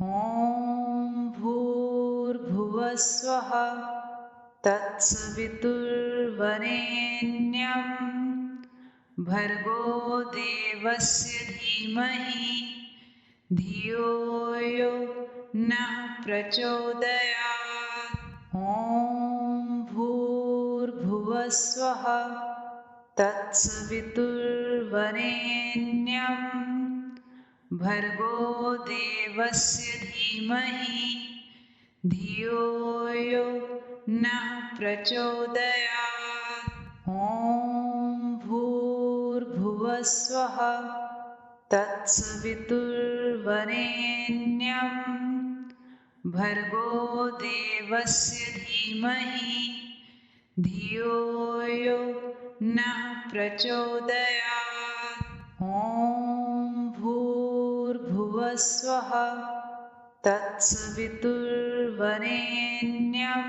ॐ भूर्भुवस्वः तत्सवितुर्वरेण्यं भर्गो देवस्य धीमहि धियो यो नः प्रचोदयात्। ॐ भूर्भुवस्वः तत्सवितुर्वरेण्यं भर्गो देवस्य धीमहि धियो यो नः प्रचोदयात्। ॐ भूर्भुवस्वः तत्सवितुर्वरेण्यं भर्गो देवस्य धीमहि धियो यो नः प्रचोदयात्। ॐ भूर्भुवस्वः तत्सवितुर्वरेण्यं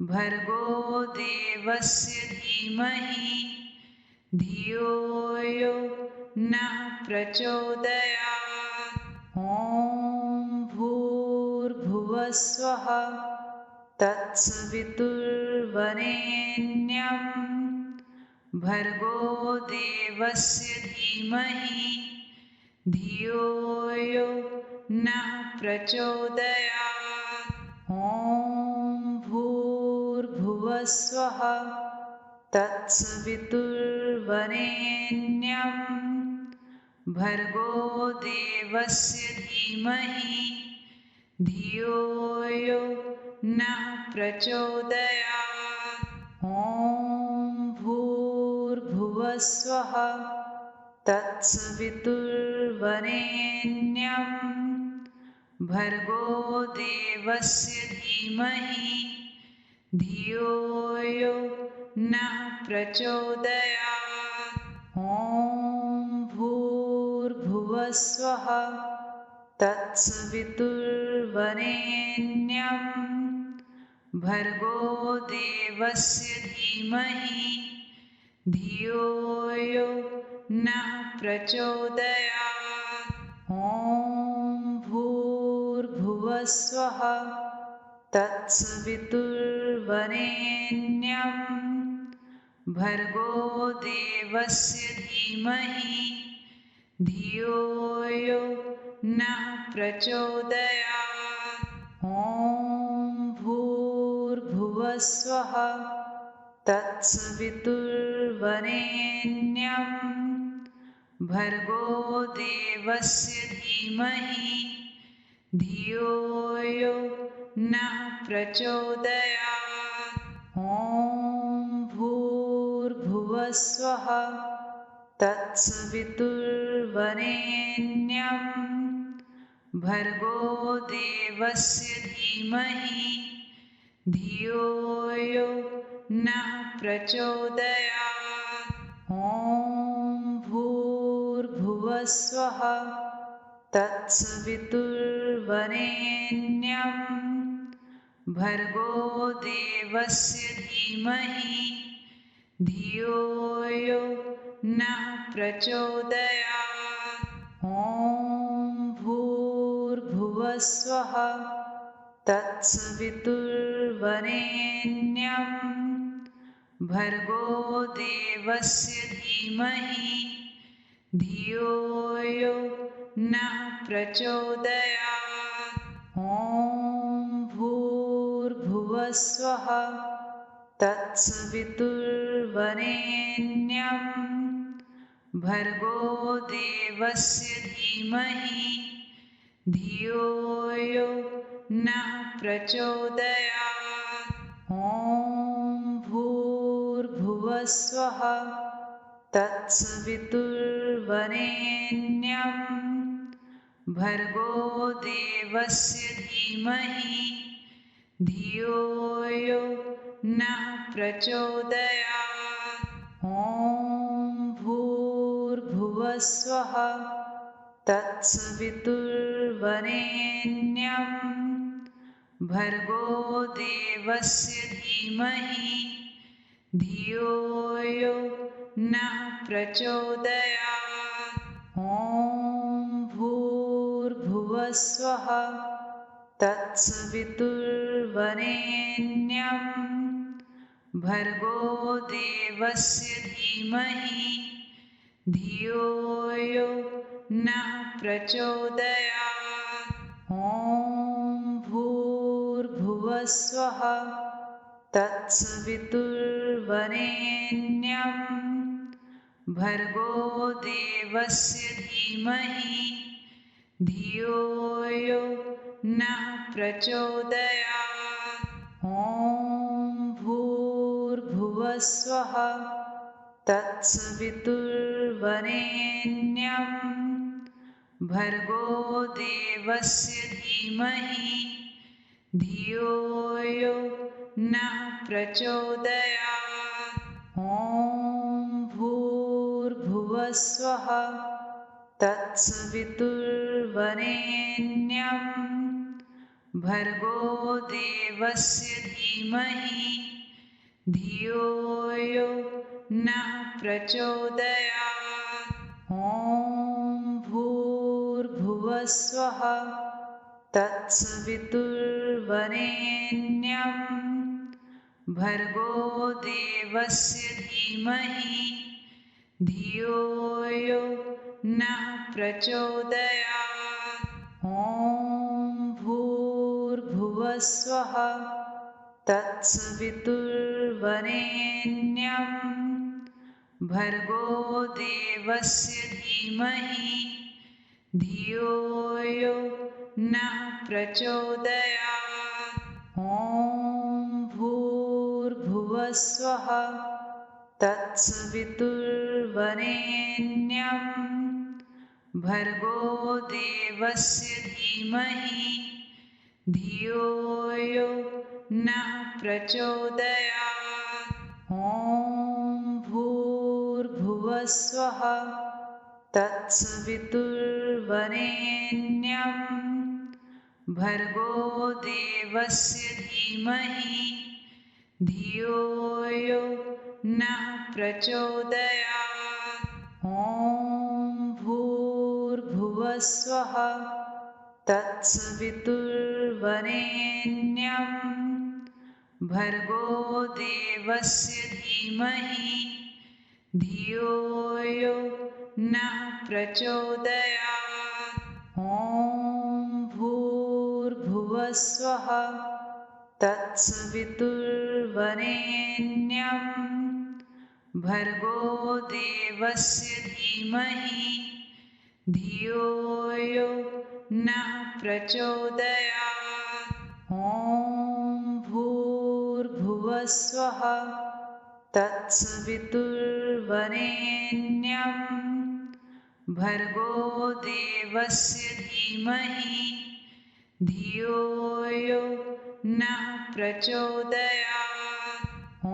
भर्गो देवस्य धीमहि धियो यो नः प्रचोदयात्। ॐ भूर्भुवस्वः तत्सवितुर्वरेण्यं भर्गो देवस्य धीमहि धियो यो नः प्रचोदयात्। ॐ भूर्भुवस्वः तत्सवितुर्वरेण्यं भर्गो देवस्य धीमहि धियो यो नः प्रचोदयात्। ॐ भूर्भुवस्वः तत्सवितुर्वरेण्यं भर्गो देवस्य धीमहि धियो यो नः प्रचोदयात्। ॐ भूर्भुवस्वः तत्सवितुर्वरेण्यं भर्गो देवस्य धीमहि धियो यो नः प्रचोदयात्। ॐ भूर्भुवस्वः तत्सवितुर्वरेण्यं भर्गो देवस्य धीमहि धियो यो नः प्रचोदयात्। ॐ भूर्भुवस्वः तत्सवितुर्वरेण्यं भर्गो देवस्य धीमहि धियो यो नः प्रचोदयात्। ॐ भूर्भुवस्वः तत्सवितुर्वरेण्यं भर्गो देवस्य धीमहि धियो यो नः प्रचोदयात्। ॐ भूर्भुवस्वः तत्सवितुर्वरेण्यं भर्गो देवस्य धीमहि धियो यो नः प्रचोदयात्। ॐ भूर्भुवस्वः तत्सवितुर्वरेण्यं भर्गो देवस्य धीमहि धियो यो नः प्रचोदयात्। ॐ भूर्भुवस्वः तत्सवितुर्वरेण्यं भर्गो देवस्य धीमहि धियो यो नः प्रचोदयात्। ॐ भूर्भुवस्वः तत्सवितुर्वरेण्यं भर्गो देवस्य धीमहि धियो यो नः प्रचोदयात्। ॐ भूर्भुवस्वः तत्सवितुर्वरेण्यं भर्गो देवस्य धीमहि धियो यो नः प्रचोदयात्। ॐ भूर्भुवस्वः भूर्भुवस्वः तत्सवितुर्वरेण्यं भर्गो देवस्य धीमहि धियो यो नः प्रचोदयात्। ॐ भूर्भुवस्वः तत्सवितुर्वरेण्यं भर्गो देवस्य धीमहि धियो यो नः प्रचोदयात्। ॐ भूर्भुवस्वः तत्सवितुर्वरेण्यं भर्गो देवस्य धीमहि धियो यो नः प्रचोदयात्। ॐ भूर्भुवस्वः तत्सवितुर्वरेण्यं भर्गो देवस्य धीमहि धियो यो नः प्रचोदयात्। ॐ भूर्भुवस्वः तत्सवितुर्वरेण्यं भर्गो देवस्य धीमहि धियो यो नः प्रचोदयात्। ॐ भूर्भुवस्वः तत्सवितुर्वरेण्यं भर्गो देवस्य धीमहि धियो यो नः प्रचोदयात्। ॐ भूर्भुवस्वः तत्सवितुर्वरेण्यं भर्गो देवस्य धीमहि धियो यो नः प्रचोदयात्। ॐ भूर्भुवस्वः तत्सवितुर्वरेण्यं भर्गो देवस्य धीमहि धियो यो नः प्रचोदयात्। ॐ भूर्भुवस्वः तत्सवितुर्वरेण्यं भर्गो देवस्य धीमहि धियो यो नः प्रचोदयात्। ॐ भूर्भुवस्वः तत्सवितुर्वरेण्यं भर्गो देवस्य धीमहि धियो यो नः प्रचोदयात्। ॐ भूर्भुवस्वः तत्सवितुर्वरेण्यं भर्गो देवस्य धीमहि धियो यो नः प्रचोदयात्। ॐ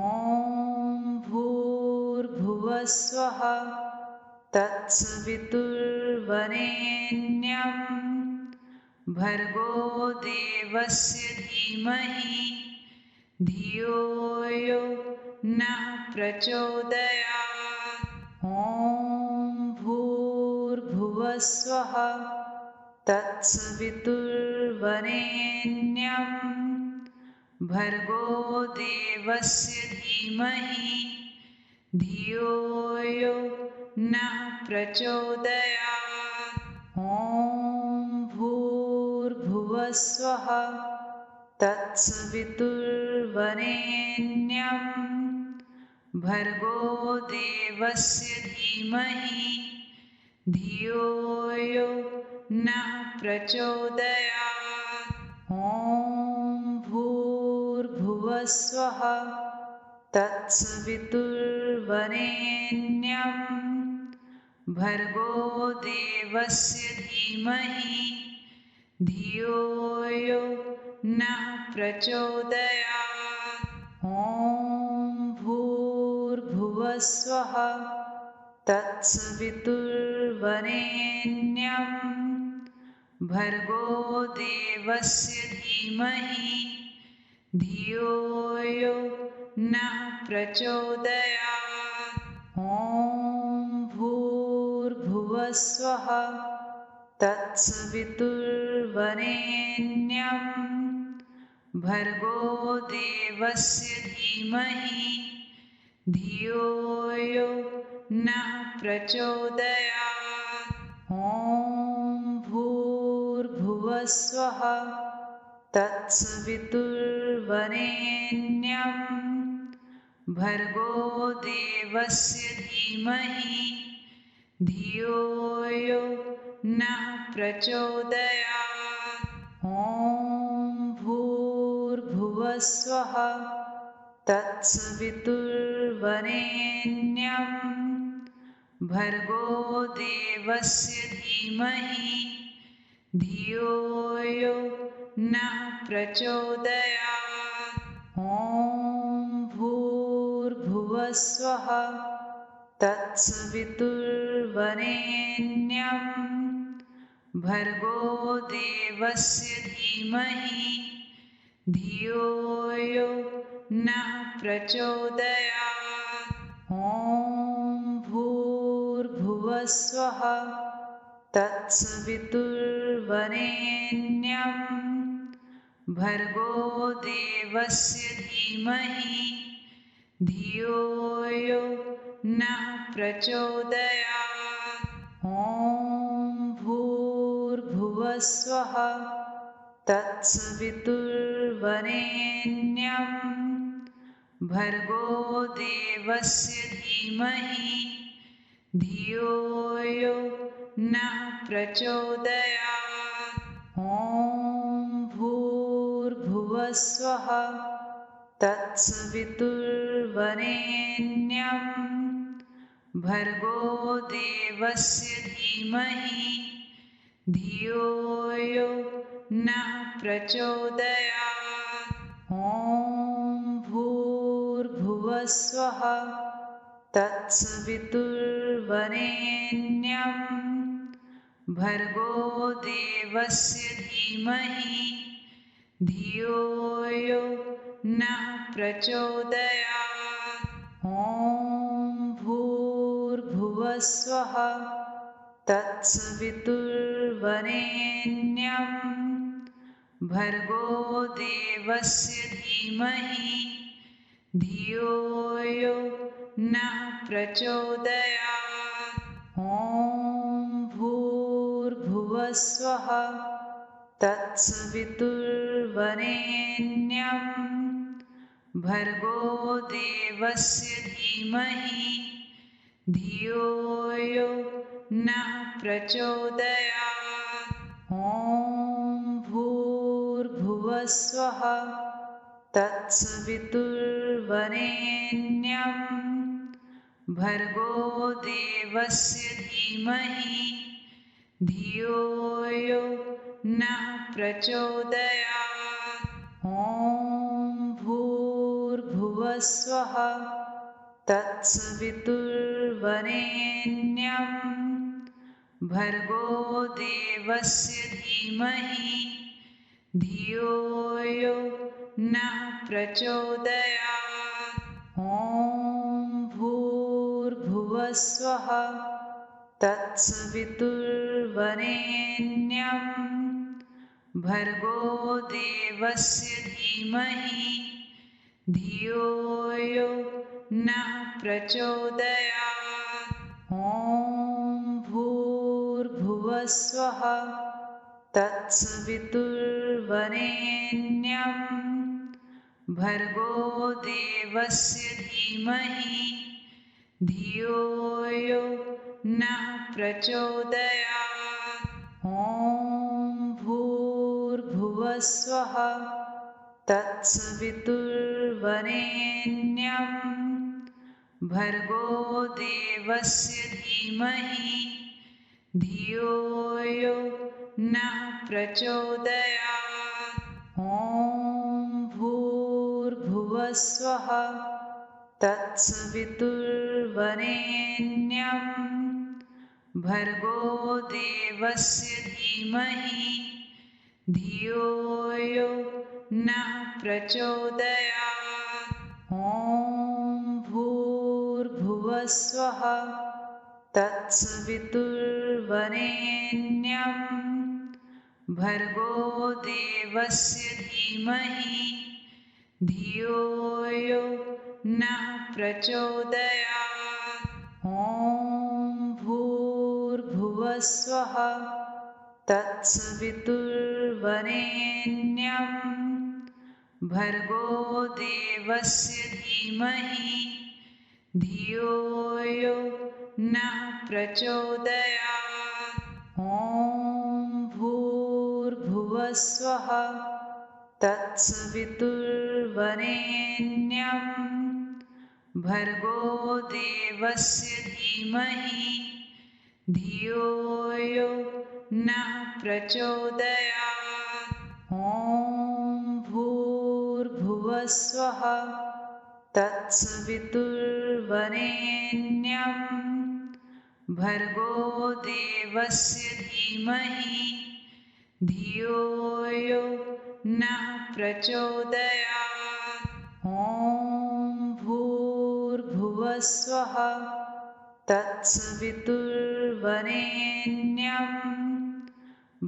भूर्भुवस्वः तत्सवितुर्वरेण्यं भर्गो देवस्य धीमहि धियो यो नः प्रचोदयात्। ॐ भूर्भुवस्वः तत्सवितुर्वरेण्यं भर्गो देवस्य धीमहि धियो यो नः प्रचोदयात्। ॐ भूर्भुवस्वः तत्सवितुर्वरेण्यं भर्गो देवस्य धीमहि धियो यो नः प्रचोदयात्। ॐ भूर्भुवस्वः तत्सवितुर्वरेण्यं भर्गो देवस्य धीमहि धियो यो नः प्रचोदयात्। ॐ भूर्भुवस्वः तत्सवितुर्वरेण्यं भर्गो देवस्य धीमहि धियो यो नः प्रचोदयात्। ॐ भूर्भुवस्वः तत्सवितुर्वरेण्यं भर्गो देवस्य धीमहि धियो यो नः प्रचोदयात्। ॐ भूर्भुवस्वः तत्सवितुर्वरेण्यं भर्गो देवस्य धीमहि धियो यो नः प्रचोदयात्। ॐ भूर्भुवस्वः तत्सवितुर्वरेण्यं भर्गो देवस्य धीमहि धियो यो नः प्रचोदयात्। ॐ भूर्भुवस्वः तत्सवितुर्वरेण्यं भर्गो देवस्य धीमहि धियो यो नः प्रचोदयात्। ॐ भूर्भुवस्वः तत्सवितुर्वरेण्यं भर्गो देवस्य धीमहि धियो यो नः प्रचोदयात्। ॐ भूर्भुवस्वः तत्सवितुर्वरेण्यं भर्गो देवस्य धीमहि धियो यो नः प्रचोदयात्। ॐ भूर्भुवस्वः तत्सवितुर्वरेण्यं भर्गो देवस्य धीमहि धियो यो नः प्रचोदयात्। ॐ भूर्भुवस्वः तत्सवितुर्वरेण्यं भर्गो देवस्य धीमहि धियो यो नः प्रचोदयात्। ॐ भूर्भुवस्वः तत्सवितुर्वरेण्यं भर्गो देवस्य धीमहि धियो यो नः प्रचोदयात्। ॐ भूर्भुवस्वः तत्सवितुर्वरेण्यं भर्गो देवस्य धीमहि धियो यो नः प्रचोदयात्। ॐ भूर्भुवस्वः तत्सवितुर्वरेण्यं भर्गो देवस्य धीमहि धियो यो नः प्रचोदयात्। ॐ भूर्भुवस्वः तत्सवितुर्वरेण्यं भर्गो देवस्य धीमहि धियो यो नः प्रचोदयात्। ॐ भूर्भुवस्वः तत्सवितुर्वरेण्यं भर्गो देवस्य धीमहि धियो यो नः प्रचोदयात्। ॐ भूर्भुवस्वः तत्सवितुर्वरेण्यं भर्गो देवस्य धीमहि धियो यो नः प्रचोदयात्। ॐ भूर्भुवस्वः तत्सवितुर्वरेण्यं भर्गो देवस्य धीमहि धियो यो नः प्रचोदयात्। ॐ भूर्भुवस्वः तत्सवितुर्वरेण्यं भर्गो देवस्य धीमहि धियो यो नः प्रचोदयात्। ॐ भूर्भुवस्वः तत्सवितुर्वरेण्यं भर्गो देवस्य धीमहि धियो यो नः प्रचोदयात्। ॐ भूर्भुवस्वः तत्सवितुर्वरेण्यं भर्गो देवस्य धीमहि धियो यो नः प्रचोदयात्। ॐ भूर्भुवस्वः तत्सवितुर्वरेण्यं भर्गो देवस्य धीमहि धियो यो नः प्रचोदयात्। ॐ भूर्भुवस्वः तत्सवितुर्वरेण्यं भर्गो देवस्य धीमहि धियो यो नः प्रचोदयात्। ॐ भूर्भुवस्वः तत्सवितुर्वरेण्यं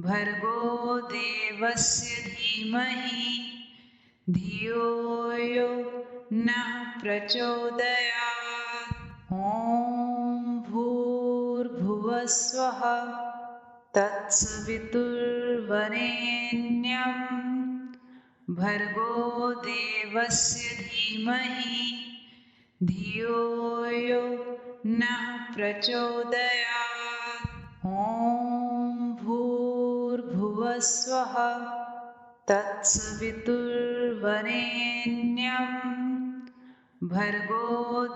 भर्गो देवस्य धीमहि धियो यो नः प्रचोदयात्। ॐ भूर्भुवस्वः तत्सवितुर्वरेण्यं भर्गो देवस्य धीमहि धियो यो नः प्रचोदयात्। ॐ भूर्भुवस्वः तत्सवितुर्वरेण्यं भर्गो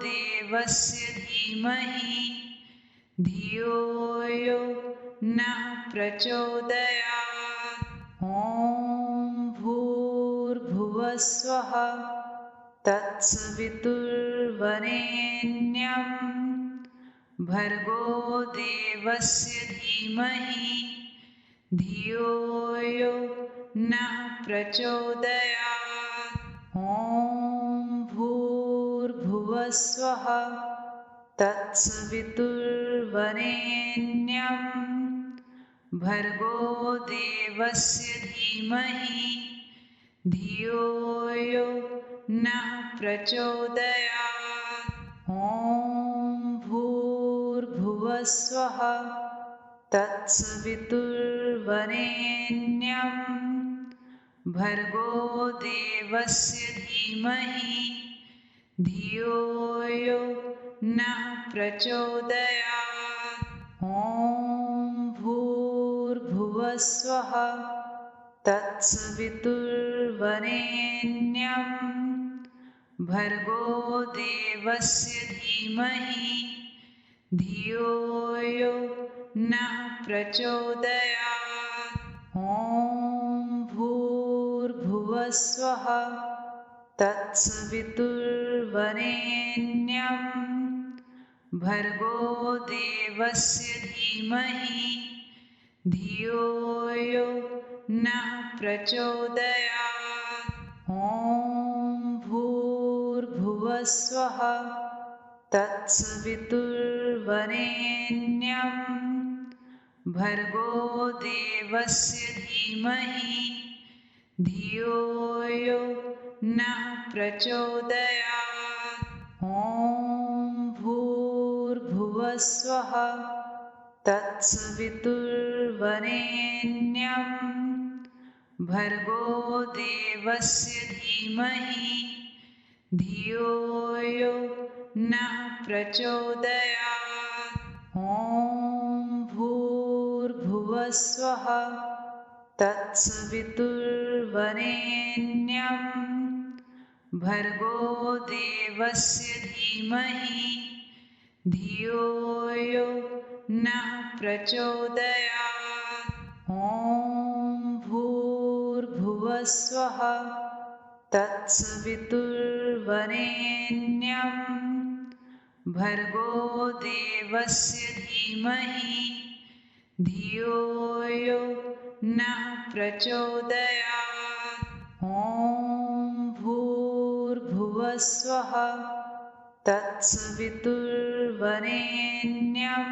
देवस्य धीमहि धियो यो नः प्रचोदयात्। ॐ भूर्भुवस्वः तत्सवितुर्वरेण्यं भर्गो देवस्य धीमहि धियो यो नः प्रचोदयात्। ॐ भूर्भुवस्वः तत्सवितुर्वरेण्यं भर्गो देवस्य धीमहि धियो यो नः प्रचोदयात्। ॐ भूर्भुवस्वः तत्सवितुर्वरेण्यं भर्गो देवस्य धीमहि धियो यो नः प्रचोदयात्। ॐ भूर्भुवस्वः तत्सवितुर्वरेण्यं भर्गो देवस्य धीमहि धियो यो नः प्रचोदयात्। ॐ भूर्भुवस्वः तत्सवितुर्वरेण्यं भर्गो देवस्य धीमहि धियो यो नः प्रचोदयात्। ॐ भूर्भुवस्वः तत्सवितुर्वरेण्यं भर्गो देवस्य धीमहि धियो यो नः प्रचोदयात्। ॐ भूर्भुवस्वः तत्सवितुर्वरेण्यं भर्गो देवस्य धीमहि धियो यो नः प्रचोदयात्। ॐ भूर्भुवस्वः तत्सवितुर्वरेण्यं भर्गो देवस्य धीमहि धियो यो नः प्रचोदयात्। ॐ भूर्भुवस्वः तत्सवितुर्वरेण्यं भर्गो देवस्य धीमहि धियो यो नः प्रचोदयात्। ॐ भूर्भुवस्वः तत्सवितुर्वरेण्यं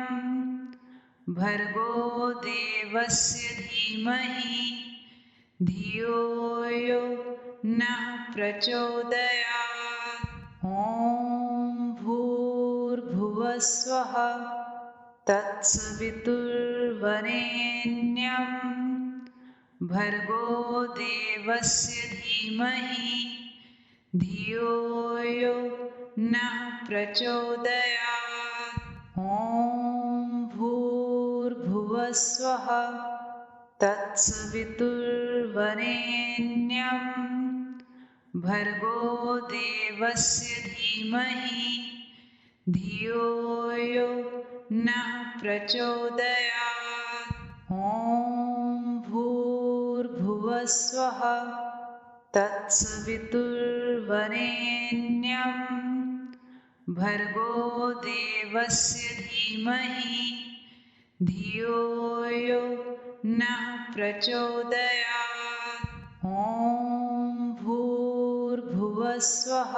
भर्गो देवस्य धीमहि धियो यो नः प्रचोदयात्। ॐ भूर्भुवस्वः तत्सवितुर्वरेण्यं भर्गो देवस्य धीमहि धियो यो नः प्रचोदयात्। ॐ भूर्भुवस्वः तत्सवितुर्वरेण्यं भर्गो देवस्य धीमहि धियो यो नः प्रचोदयात्। ॐ भूर्भुवस्वः तत्सवितुर्वरेण्यं भर्गो देवस्य धीमहि धियो यो नः प्रचोदयात्। ॐ भूर्भुवस्वः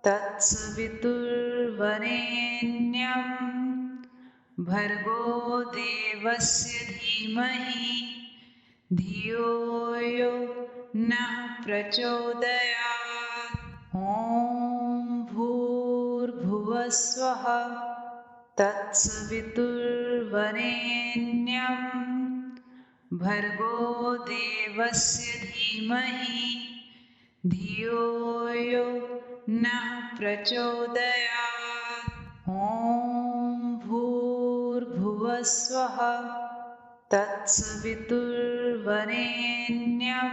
तत्सवितुर्वरेण्यं भर्गो देवस्य धीमहि धियो यो नः प्रचोदयात्। ॐ भूर्भुवस्वः तत्सवितुर्वरेण्यं भर्गो देवस्य धीमहि धियो यो नः प्रचोदयात्। ॐ भूर्भुवस्वः तत्सवितुर्वरेण्यं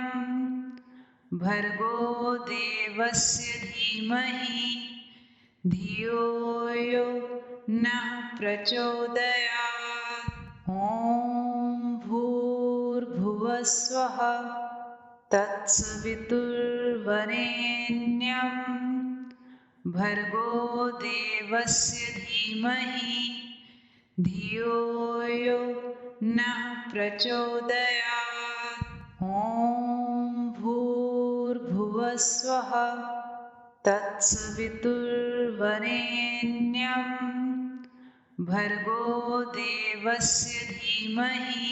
भर्गो देवस्य धीमहि धियो यो नः प्रचोदयात्। ॐ भूर्भुवस्वः तत्सवितुर्वरेण्यं भर्गो देवस्य धीमहि धियो यो नः प्रचोदयात्। ॐ भूर्भुवस्वः तत्सवितुर्वरेण्यं भर्गो देवस्य धीमहि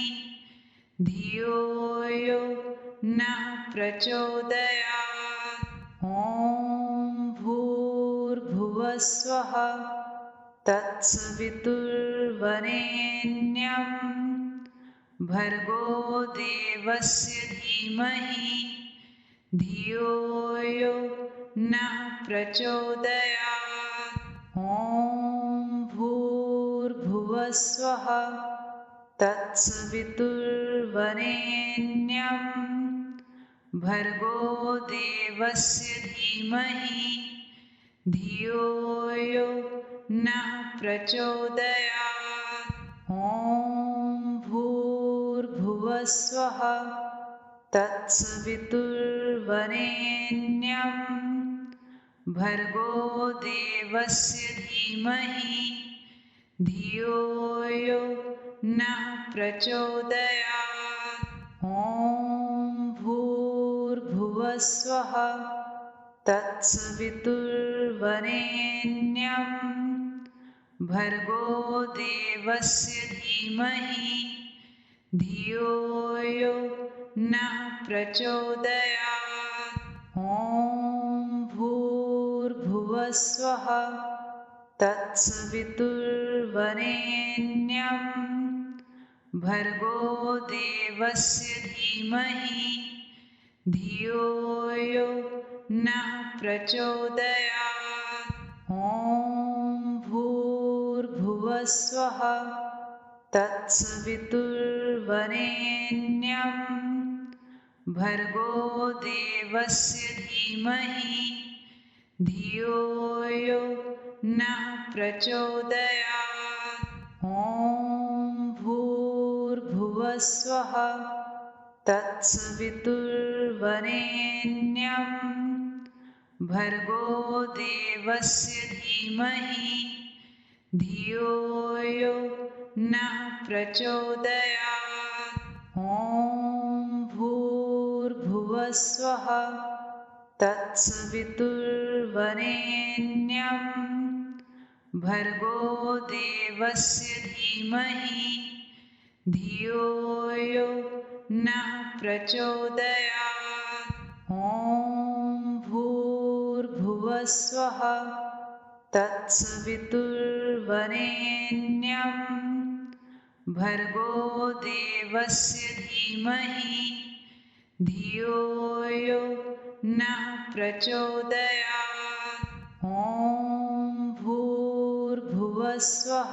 धियो यो नः प्रचोदयात्। ॐ भूर्भुवस्वः तत्सवितुर्वरेण्यं भर्गो देवस्य धीमहि धियो यो नः प्रचोदयात्। ॐ भूर्भुवस्वः तत्सवितुर्वरेण्यं भर्गो देवस्य धीमहि धियो यो नः प्रचोदयात्। ॐ भूर्भुवस्वः तत्सवितुर्वरेण्यं भर्गो देवस्य धीमहि धियो यो नः प्रचोदयात्। ॐ भूर्भुवस्वः तत्सवितुर्वरेण्यं भर्गो देवस्य धीमहि धियो यो नः प्रचोदयात्। ॐ भूर्भुवस्वः तत्सवितुर्वरेण्यं भर्गो देवस्य धीमहि धियो यो नः प्रचोदयात्। ॐ भूर्भुवस्वः तत्सवितुर्वरेण्यं भर्गो देवस्य धीमहि धियो यो नः प्रचोदयात्। ॐ भूर्भुवस्वः तत्सवितुर्वरेण्यं भर्गो देवस्य धीमहि धियो यो नः प्रचोदयात्। ॐ भूर्भुवस्वः तत्सवितुर्वरेण्यं भर्गो देवस्य धीमहि धियो यो नः प्रचोदयात्। ॐ भूर्भुवस्वः तत्सवितुर्वरेण्यं भर्गो देवस्य धीमहि धियो यो नः प्रचोदयात्। ॐ भूर्भुवस्वः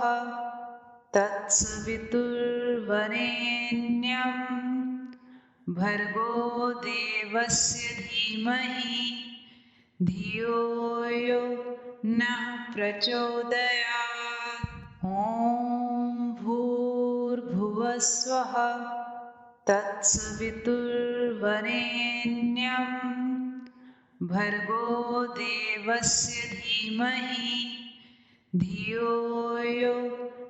तत्सवितुर्वरेण्यं भर्गो देवस्य धीमहि धियो यो नः प्रचोदयात्। ॐ भूर्भुवस्वः तत्सवितुर्वरेण्यं भर्गो देवस्य धीमहि धियो यो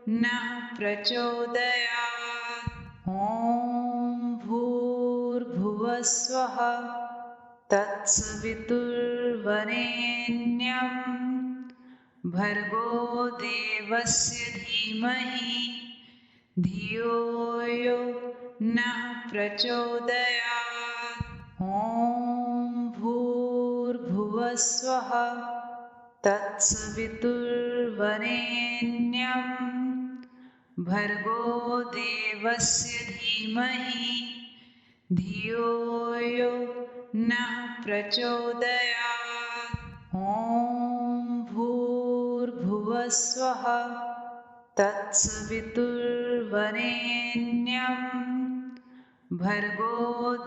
नः प्रचोदयात्। ॐ भूर्भुवस्वः तत्सवितुर्वरेण्यं भर्गो देवस्य धीमहि धियो यो नः प्रचोदयात्। ॐ भूर्भुवस्वः तत्सवितुर्वरेण्यं भर्गो देवस्य धीमहि धियो यो नः प्रचोदयात्। ॐ भूर्भुवस्वः तत्सवितुर्वरेण्यं भर्गो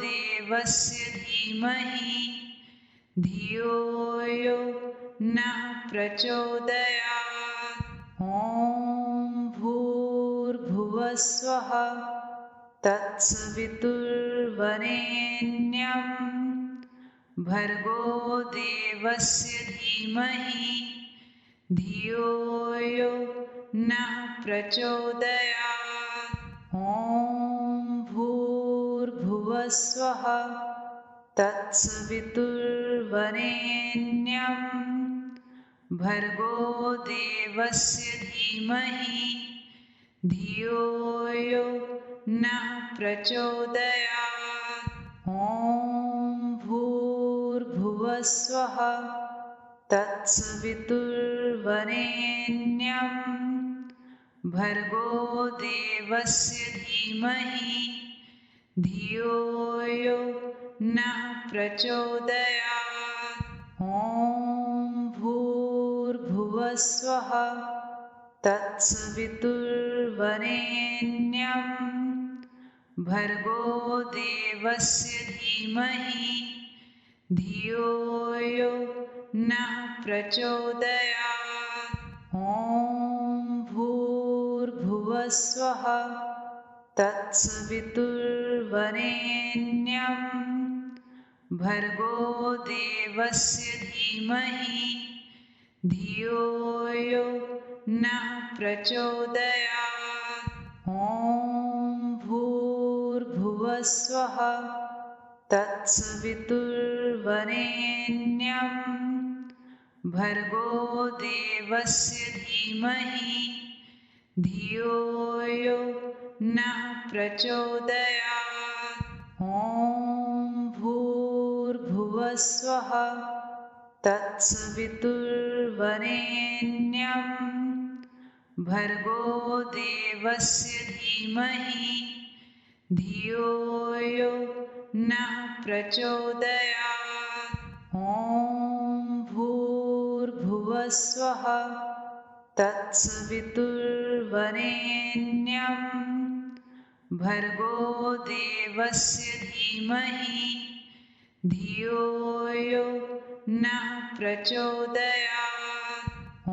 देवस्य धीमहि धियो यो नः प्रचोदयात्। ॐ भूर्भुवस्वः तत्सवितुर्वरेण्यं भर्गो देवस्य धीमहि धियो यो नः प्रचोदयात्। ॐ भूर्भुवस्वः तत्सवितुर्वरेण्यं भर्गो देवस्य धीमहि धियो यो नः प्रचोदयात्। ॐ भूर्भुवस्वः तत्सवितुर्वरेण्यं भर्गो देवस्य धीमहि धियो यो नः प्रचोदयात्। ॐ भूर्भुवस्वः तत्सवितुर्वरेण्यं भर्गो देवस्य धीमहि धियो यो नः प्रचोदयात्। ॐ भूर्भुवस्वः तत्सवितुर्वरेण्यं भर्गो देवस्य धीमहि धियो यो नः प्रचोदयात्। ॐ भूर्भुवस्वः तत्सवितुर्वरेण्यं भर्गो देवस्य धीमहि धियो यो नः प्रचोदयात्। ॐ भूर्भुवस्वः तत्सवितुर्वरेण्यं भर्गो देवस्य धीमहि धियो यो नः प्रचोदयात्। ॐ भूर्भुवस्वः तत्सवितुर्वरेण्यं भर्गो देवस्य धीमहि धियो यो नः प्रचोदयात्। ॐ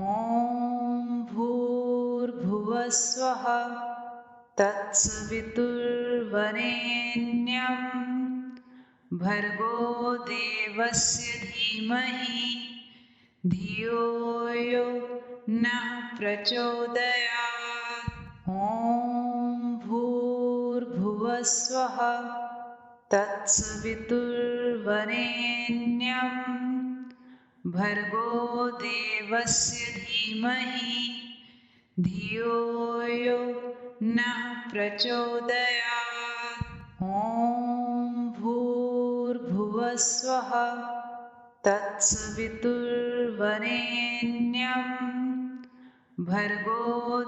भूर्भुवस्वः तत्सवितुर्वरेण्यं भर्गो देवस्य धीमहि धियो यो नः प्रचोदयात्। ॐ भूर्भुवस्वः तत्सवितुर्वरेण्यं भर्गो देवस्य धीमहि धियो यो नः प्रचोदयात्। ॐ भूर्भुवस्वः तत्सवितुर्वरेण्यं भर्गो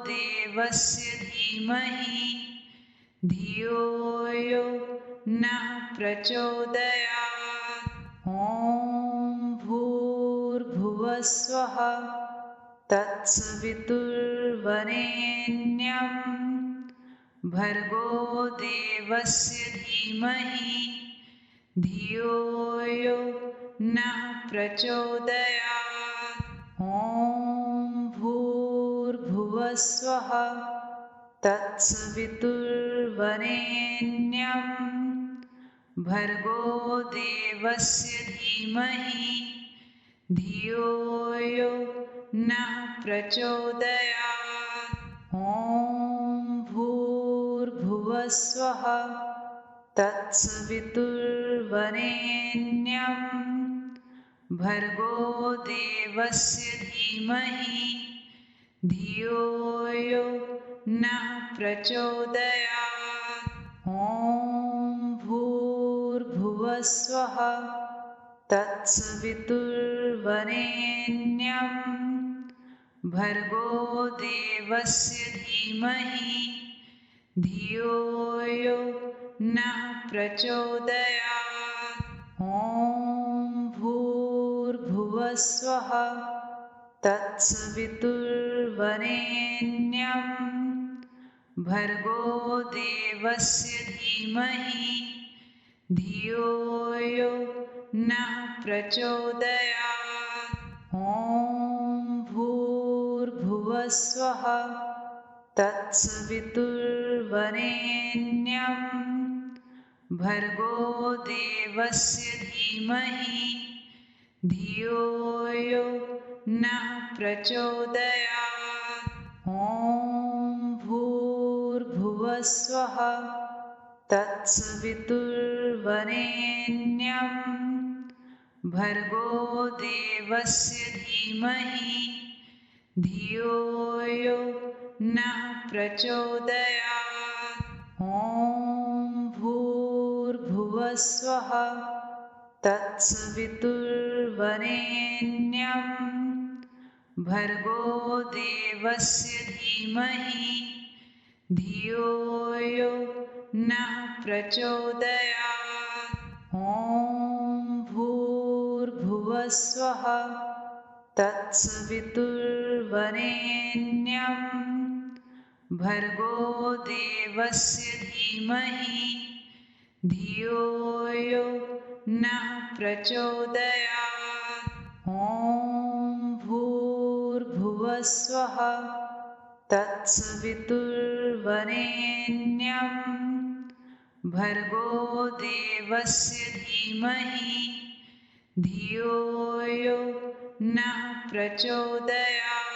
देवस्य धीमहि धियो यो नः प्रचोदयात्। ॐ भूर्भुवस्वः तत्सवितुर्वरेण्यं भर्गो देवस्य धीमहि धियो यो नः प्रचोदयात्। ॐ भूर्भुवस्वः तत्सवितुर्वरेण्यं भर्गो देवस्य धीमहि धियो यो नः प्रचोदयात्। ॐ भूर्भुवस्वः तत्सवितुर्वरेण्यं भर्गो देवस्य धीमहि धियो यो नः प्रचोदयात्। ॐ भूर्भुवस्वः तत्सवितुर्वरेण्यं भर्गो देवस्य धीमहि धियो यो नः प्रचोदयात्। ॐ भूर्भुवस्वः तत्सवितुर्वरेण्यं भर्गो देवस्य धीमहि धियो यो नः प्रचोदयात्। ॐ भूर्भुवस्वः तत्सवितुर्वरेण्यं भर्गो देवस्य धीमहि धियो यो नः प्रचोदयात्। ॐ भूर्भुवस्वः तत्सवितुर्वरेण्यं भर्गो देवस्य धीमहि धियो यो नः प्रचोदयात्। ॐ भूर्भुवस्वः तत्सवितुर्वरेण्यं भर्गो देवस्य धीमहि धियो यो नः प्रचोदयात्। ॐ भूर्भुवस्वः तत्सवितुर्वरेण्यं भर्गो देवस्य धीमहि धियो यो नः प्रचोदयात्। ॐ भूर्भुवस्वः तत्सवितुर्वरेण्यं भर्गो देवस्य धीमहि धियो यो नः प्रचोदयात्।